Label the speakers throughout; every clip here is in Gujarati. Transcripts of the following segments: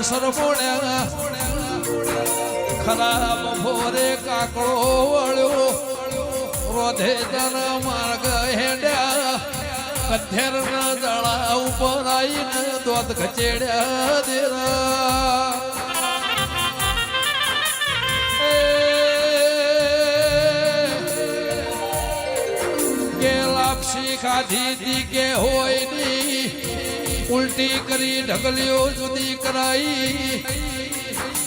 Speaker 1: સરમોણ્યા ખરાબ ભોરે કાકડો વળ્યો રોધે જના માર્ગ હેડ્યા કથેર ના દળા ઉપર આવીને દોધ ખચેડ્યા દેરા કે લાપસી ખાધી દી કે હોય ની ઉલટી કરી ઢગલીઓ જુદી કરાઈ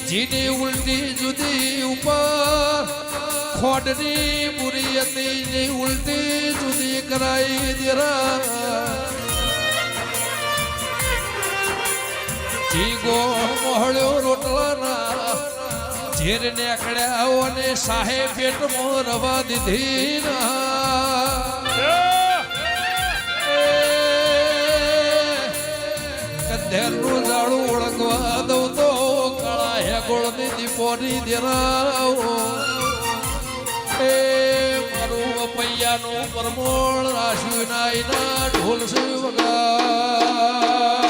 Speaker 1: જીની ઉલટી જુદી ઉપર ખોડની બુરી હતી ઉલટી જુદી કરાઈ દેરા જી ગોળ મોહળ્યો રોટલાના ઝેર નીકળ્યા અને સાહેબ પેટમાં રવા દીધી કધેરનું જાડું ઓળખવા દઉં તો કળા હે ગોળની દીપોની દેરાવો એ મારું પૈયાનું પરમોળ રાશિ નાઈના ઢોલ વગા